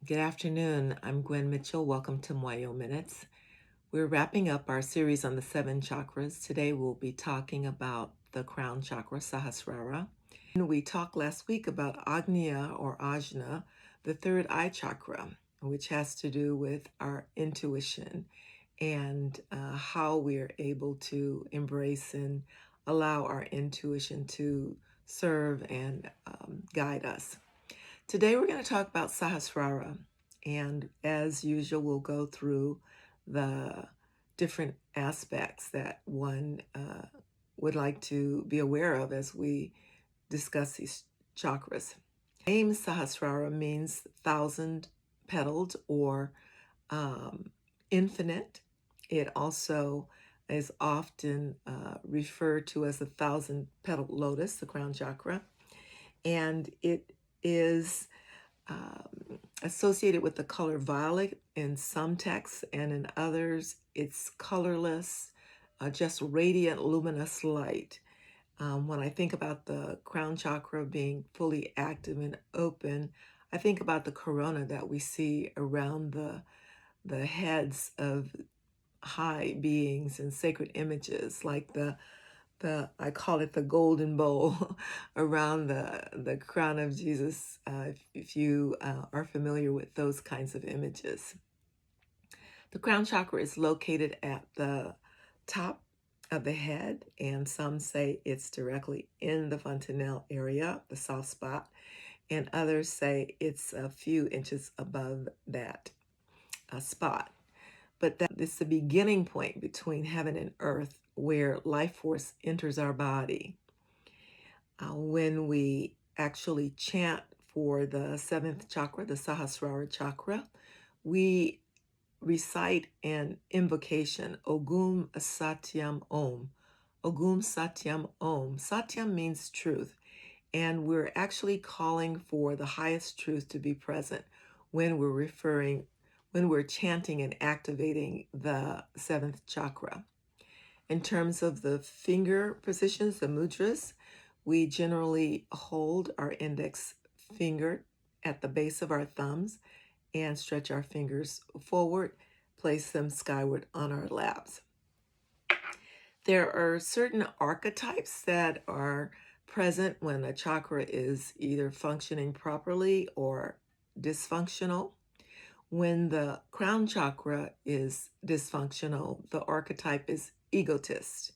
Good afternoon. I'm Gwen Mitchell. Welcome to Moyo Minutes. We're wrapping up our series on the seven chakras. Today we'll be talking about the crown chakra, Sahasrara. And we talked last week about Agnya or Ajna, the third eye chakra, which has to do with our intuition and how we're able to embrace and allow our intuition to serve and guide us. Today we're going to talk about Sahasrara, and as usual, we'll go through the different aspects that one would like to be aware of as we discuss these chakras. The name Sahasrara means thousand petaled or infinite. It also is often referred to as the thousand petaled lotus, the crown chakra, and it is associated with the color violet in some texts, and in others it's colorless, just radiant luminous light. When I think about the crown chakra being fully active and open, I think about the corona that we see around the heads of high beings and sacred images, like the I call it the golden bowl around the crown of Jesus. If you are familiar with those kinds of images, the crown chakra is located at the top of the head, and some say it's directly in the fontanelle area, the soft spot, and others say it's a few inches above that spot. But that is the beginning point between heaven and earth where life force enters our body. When we actually chant for the seventh chakra, the Sahasrara Chakra, we recite an invocation, Ogum Satyam Om. Ogum Satyam Om. Satyam means truth, and we're actually calling for the highest truth to be present when we're chanting and activating the seventh chakra. In terms of the finger positions, the mudras, we generally hold our index finger at the base of our thumbs and stretch our fingers forward, place them skyward on our laps. There are certain archetypes that are present when a chakra is either functioning properly or dysfunctional. When the crown chakra is dysfunctional, the archetype is egotist.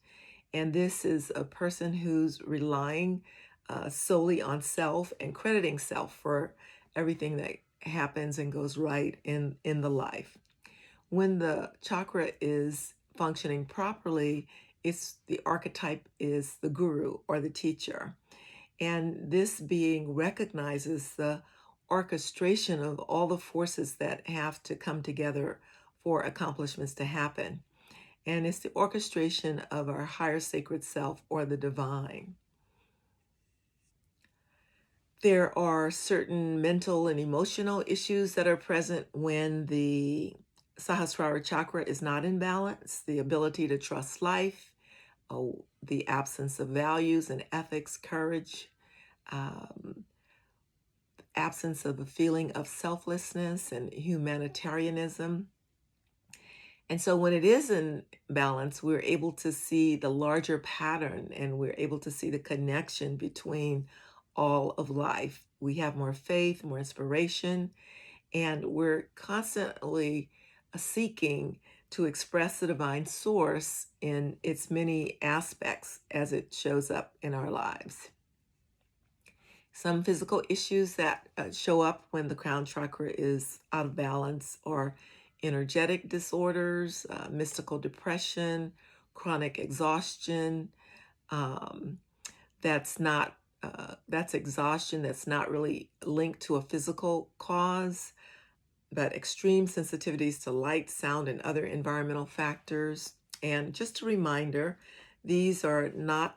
And this is a person who's relying solely on self and crediting self for everything that happens and goes right in the life. When the chakra is functioning properly, the archetype is the guru or the teacher. And this being recognizes the orchestration of all the forces that have to come together for accomplishments to happen. And it's the orchestration of our higher sacred self or the divine. There are certain mental and emotional issues that are present when the Sahasrara Chakra is not in balance. The ability to trust life, the absence of values and ethics, courage, absence of a feeling of selflessness and humanitarianism. And so when it is in balance, we're able to see the larger pattern and we're able to see the connection between all of life. We have more faith, more inspiration, and we're constantly seeking to express the divine source in its many aspects as it shows up in our lives. Some physical issues that show up when the crown chakra is out of balance are energetic disorders, mystical depression, chronic exhaustion. Um, that's exhaustion that's not really linked to a physical cause, but extreme sensitivities to light, sound, and other environmental factors. And just a reminder, these are not.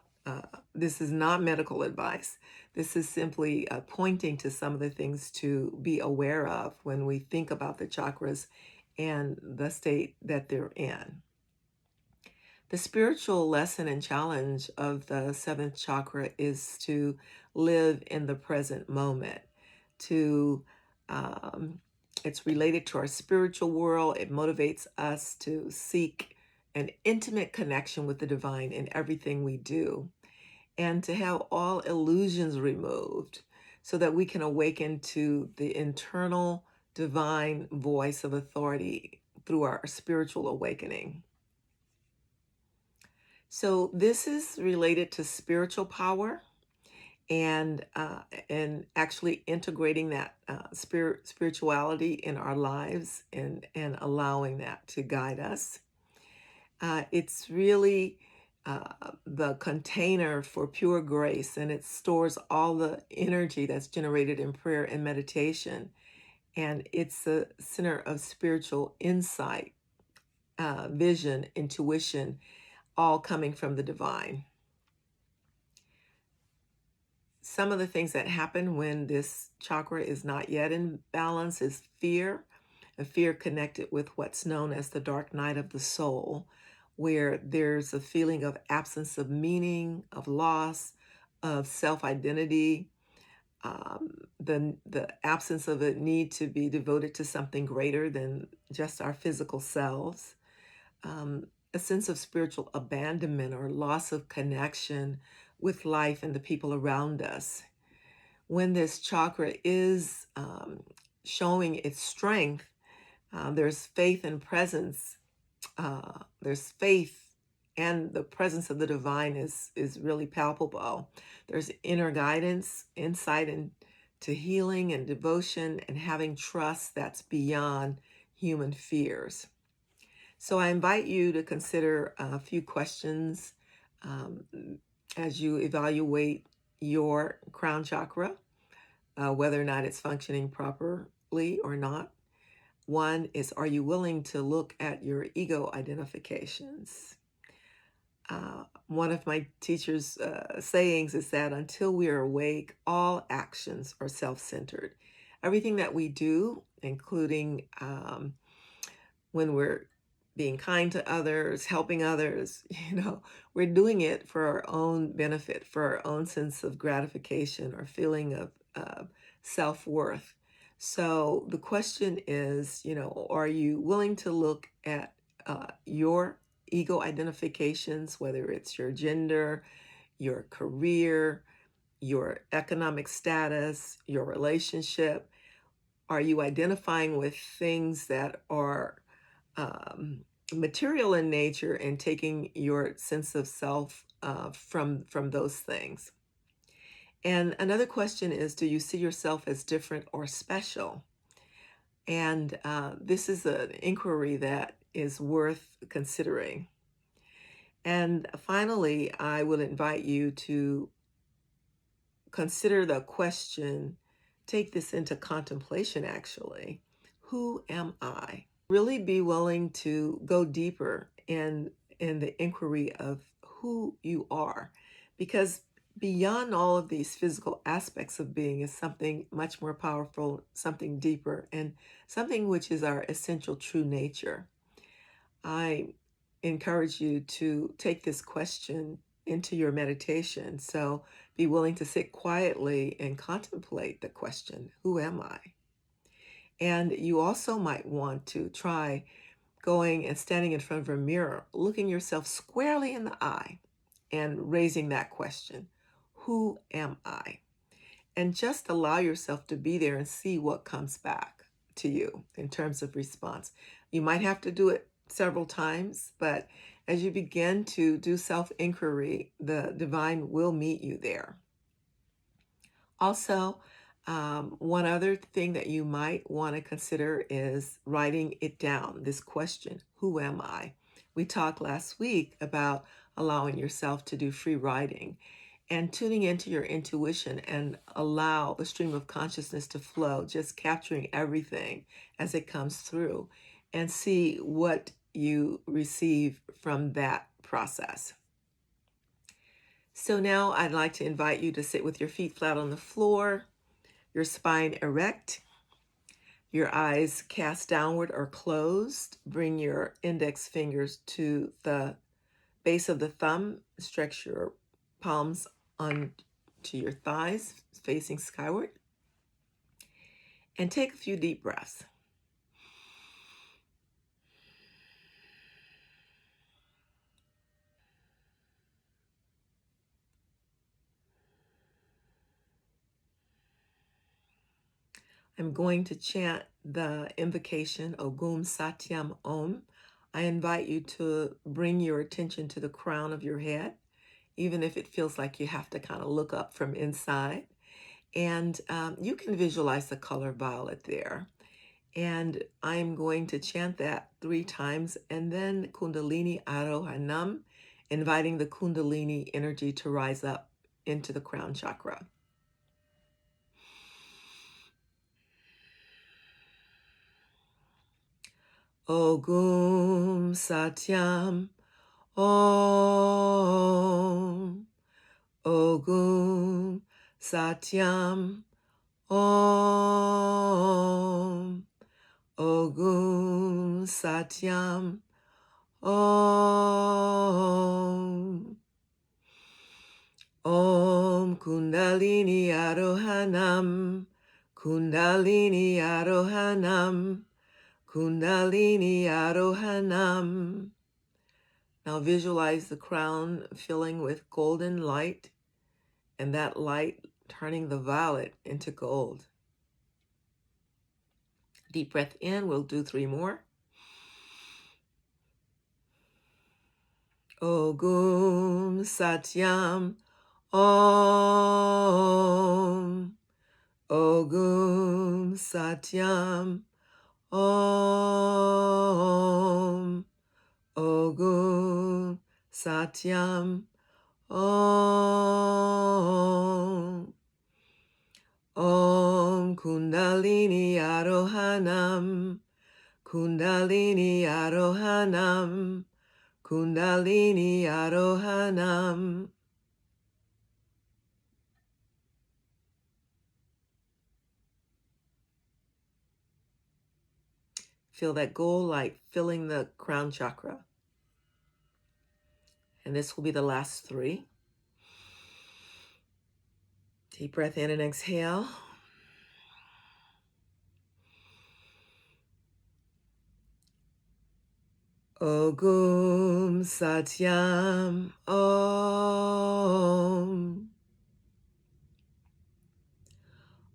This is not medical advice. This is simply pointing to some of the things to be aware of when we think about the chakras and the state that they're in. The spiritual lesson and challenge of the seventh chakra is to live in the present moment, to It's related to our spiritual world. It motivates us to seek an intimate connection with the divine in everything we do, and to have all illusions removed so that we can awaken to the internal divine voice of authority through our spiritual awakening. So this is related to spiritual power, and actually integrating that spirituality in our lives, and allowing that to guide us. It's really the container for pure grace, and it stores all the energy that's generated in prayer and meditation. And it's the center of spiritual insight, vision, intuition, all coming from the divine. Some of the things that happen when this chakra is not yet in balance is fear, a fear connected with what's known as the dark night of the soul, where there's a feeling of absence of meaning, of loss, of self-identity, the absence of a need to be devoted to something greater than just our physical selves, a sense of spiritual abandonment or loss of connection with life and the people around us. When this chakra is showing its strength, there's faith and presence. There's faith, and the presence of the divine is really palpable. There's inner guidance, insight into healing and devotion, and having trust that's beyond human fears. So I invite you to consider a few questions as you evaluate your crown chakra, whether or not it's functioning properly or not. One is, are you willing to look at your ego identifications? One of my teacher's sayings is that until we are awake, all actions are self-centered. Everything that we do, including when we're being kind to others, helping others, we're doing it for our own benefit, for our own sense of gratification or feeling of self-worth. So the question is, are you willing to look at your ego identifications, whether it's your gender, your career, your economic status, your relationship? Are you identifying with things that are material in nature and taking your sense of self from those things? And another question is, do you see yourself as different or special? And this is an inquiry that is worth considering. And finally, I will invite you to consider the question, take this into contemplation actually. Who am I? Really be willing to go deeper in the inquiry of who you are, because beyond all of these physical aspects of being is something much more powerful, something deeper, and something which is our essential true nature. I encourage you to take this question into your meditation. So be willing to sit quietly and contemplate the question, who am I? And you also might want to try going and standing in front of a mirror, looking yourself squarely in the eye and raising that question, who am I? And just allow yourself to be there and see what comes back to you in terms of response. You might have to do it several times, but as you begin to do self-inquiry, the divine will meet you there. Also, one other thing that you might want to consider is writing it down, this question, who am I? We talked last week about allowing yourself to do free writing and tuning into your intuition and allow the stream of consciousness to flow, just capturing everything as it comes through, and see what you receive from that process. So now I'd like to invite you to sit with your feet flat on the floor, your spine erect, your eyes cast downward or closed. Bring your index fingers to the base of the thumb. Stretch your palms onto your thighs, facing skyward. And take a few deep breaths. I'm going to chant the invocation Ogum Satyam Om. I invite you to bring your attention to the crown of your head, even if it feels like you have to kind of look up from inside. And you can visualize the color violet there. And I'm going to chant that 3 times, and then Kundalini Arohanam, inviting the Kundalini energy to rise up into the crown chakra. Ogum Satyam Om. Ogum Satyam Om. Ogum Satyam Om. Om Kundalini Arohanam. Kundalini Arohanam. Kundalini Arohanam. Now visualize the crown filling with golden light, and that light turning the violet into gold. Deep breath in. We'll do 3 more. Ogum Satyam Om. Ogum Satyam Om. Ogum Satyam Om. Om Kundalini Arohanam. Kundalini Arohanam. Kundalini Arohanam. Feel that gold light filling the crown chakra. And this will be the last 3. Deep breath in and exhale. Ogum Satyam Om.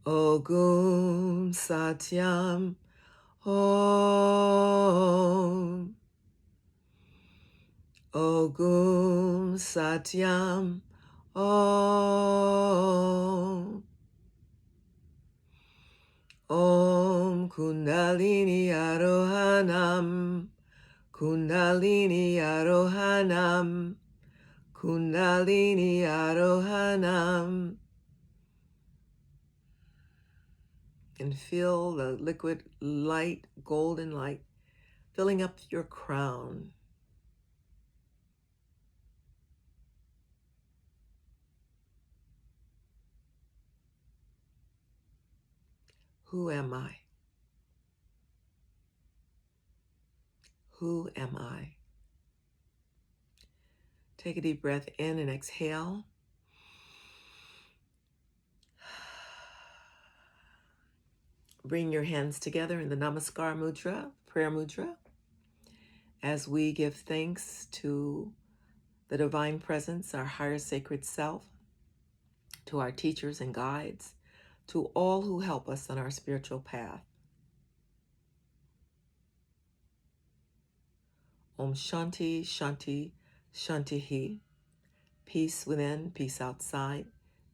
Ogum Satyam Om. Ogum Satyam Om. Om Kundalini Arohanam. Kundalini Arohanam. Kundalini Arohanam. And feel the liquid light, golden light, filling up your crown. Who am I? Who am I? Take a deep breath in and exhale. Bring your hands together in the Namaskar Mudra, prayer mudra, as we give thanks to the Divine Presence, our higher sacred self, to our teachers and guides, to all who help us on our spiritual path. Om Shanti, Shanti, Shantihi. Peace within, peace outside,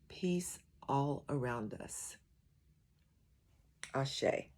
peace all around us. Ashe.